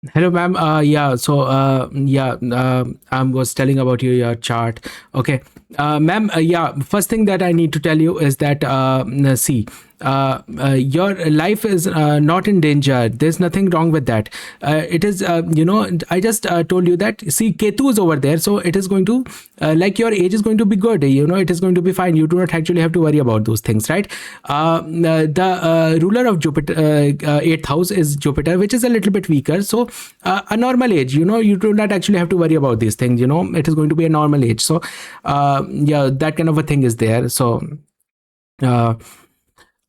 Hello, ma'am. I was telling about your chart. Okay, ma'am. First thing that I need to tell you is that see, your life is not in danger. There's nothing wrong with that. It is, I just told you that. See, Ketu is over there, so it is going to, like, your age is going to be good. It is going to be fine. You do not actually have to worry about those things, right? The ruler of Jupiter, eighth house is Jupiter, which is a little bit weaker. So a normal age, you do not actually have to worry about these things. It is going to be a normal age. So yeah, that kind of a thing is there. So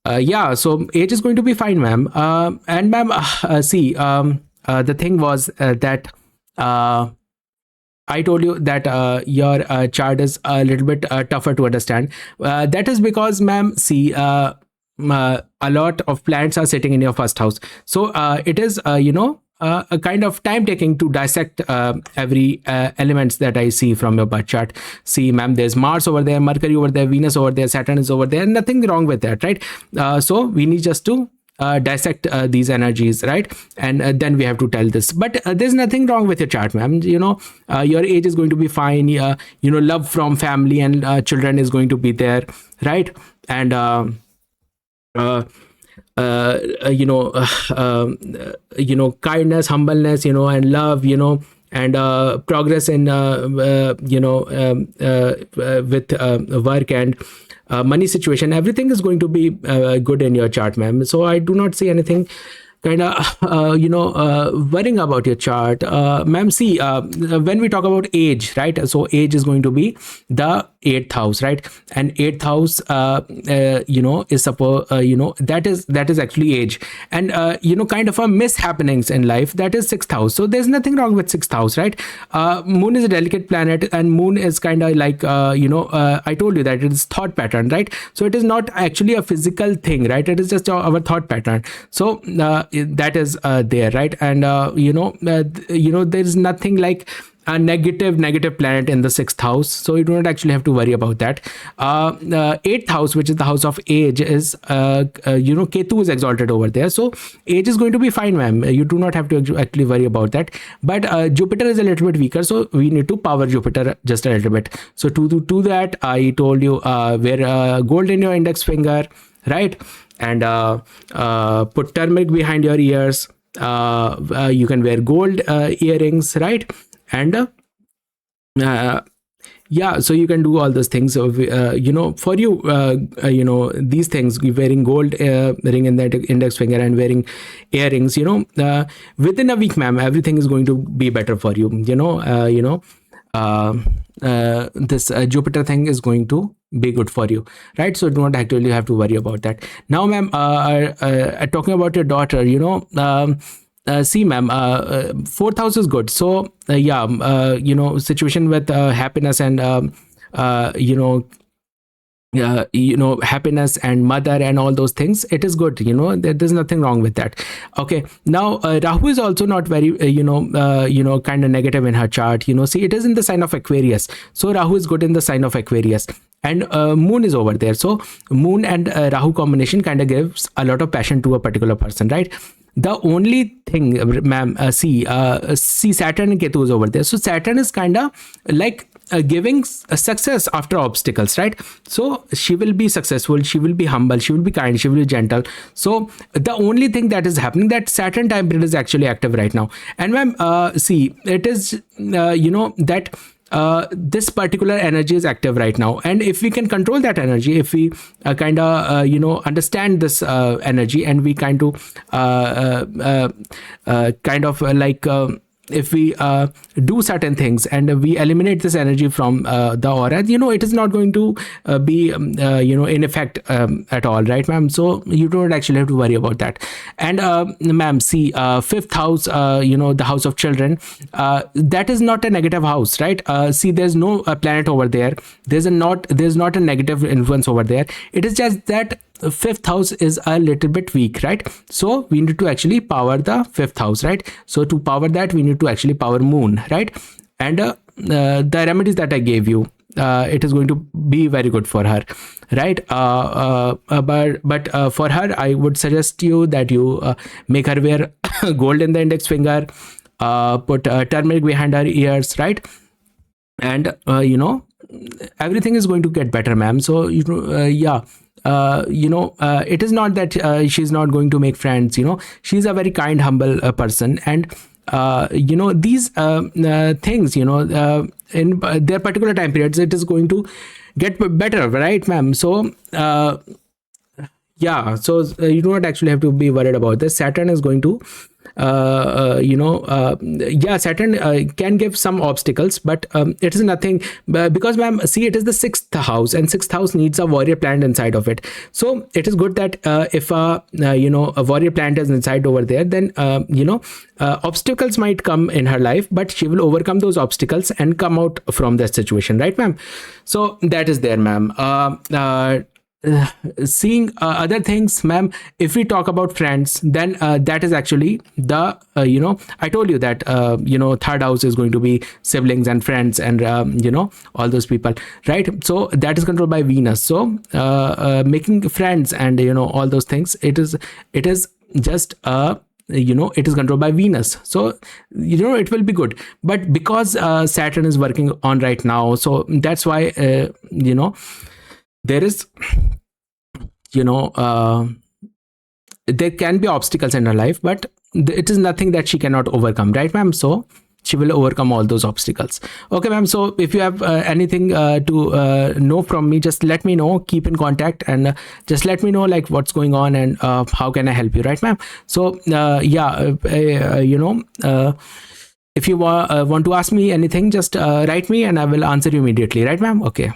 uh, yeah, so age is going to be fine, ma'am. And ma'am, see, the thing was that I told you that your chart is a little bit tougher to understand. That is because, ma'am, see, a lot of planets are sitting in your first house. So it is, a kind of time taking to dissect every elements that I see from your birth chart. See, ma'am, there's Mars over there, Mercury over there, Venus over there, Saturn is over there. Nothing wrong with that, right? So we need just to dissect these energies, right? And then we have to tell this. But there's nothing wrong with your chart, ma'am. Your age is going to be fine. Love from family and children is going to be there, right? And uh, kindness, humbleness, and love, and progress in with work and money situation. Everything is going to be good in your chart, ma'am. So I do not see anything kind of worrying about your chart, ma'am. See, when we talk about age, right? So age is going to be the eighth house, right? And eighth house, is suppose that is actually age. And kind of a mishappenings in life, that is sixth house. So there's nothing wrong with sixth house, right? Moon is a delicate planet, and moon is kind of like I told you that it is thought pattern, right? So it is not actually a physical thing, right? It is just our thought pattern. So that is there, right? And there is nothing like a negative planet in the sixth house, so you do not actually have to worry about that. Eighth house, which is the house of age, is Ketu is exalted over there, so age is going to be fine, ma'am. You do not have to actually worry about that. But Jupiter is a little bit weaker, so we need to power Jupiter just a little bit. So to that, I told you, wear gold in your index finger, right? And put turmeric behind your ears. You can wear gold earrings, right? And yeah, so you can do all those things. So for you, these things, wearing gold ring in the index finger and wearing earrings, within a week, ma'am, everything is going to be better for you. This Jupiter thing is going to be good for you, right? So do not actually have to worry about that. Now, ma'am, talking about your daughter, see, ma'am, fourth house is good. So yeah, situation with happiness and happiness and mother and all those things, it is good. There's nothing wrong with that. Okay, now Rahu is also not very kind of negative in her chart. See, it is in the sign of Aquarius, so Rahu is good in the sign of Aquarius. And moon is over there, so moon and Rahu combination kind of gives a lot of passion to a particular person, right? The only thing, ma'am, see Saturn and Ketu is over there, so Saturn is kind of like giving a success after obstacles, right? So she will be successful, she will be humble, she will be kind, she will be gentle. So the only thing that is happening, that Saturn time period is actually active right now. And ma'am, see, it is that this particular energy is active right now, and if we can control that energy, if we kind of understand this energy, and we kind of like if we do certain things and we eliminate this energy from the aura, it is not going to be in effect at all, right, ma'am? So you don't actually have to worry about that. And ma'am, see, fifth house, the house of children, that is not a negative house, right? See, there's no planet over there, there's not a negative influence over there. It is just that fifth house is a little bit weak, right? So we need to actually power the fifth house, right? So to power that, we need to actually power moon, right? And the remedies that I gave you, it is going to be very good for her, right? But for her, I would suggest you that you make her wear gold in the index finger, put turmeric behind her ears, right? And everything is going to get better, ma'am. So yeah, it is not that she's not going to make friends. She's a very kind, humble person, and these things, in their particular time periods, it is going to get better, right, ma'am? So yeah, so you do not actually have to be worried about this. Saturn is going to yeah, Saturn can give some obstacles, but it is nothing, because ma'am, see, it is the sixth house, and sixth house needs a warrior plant inside of it. So it is good that if a warrior plant is inside over there, then obstacles might come in her life, but she will overcome those obstacles and come out from that situation, right, ma'am? So that is there, ma'am. Seeing other things, ma'am, if we talk about friends, then that is actually the I told you that third house is going to be siblings and friends, and all those people, right? So that is controlled by Venus. So making friends and all those things, it is just it is controlled by Venus. So it will be good, but because Saturn is working on right now, so that's why there is there can be obstacles in her life, but it is nothing that she cannot overcome, right, ma'am? So she will overcome all those obstacles. Okay, ma'am, so if you have anything to know from me, just let me know. Keep in contact, and just let me know like what's going on, and how can I help you, right, ma'am? So yeah, if you want to ask me anything, just write me and I will answer you immediately, right, ma'am? Okay.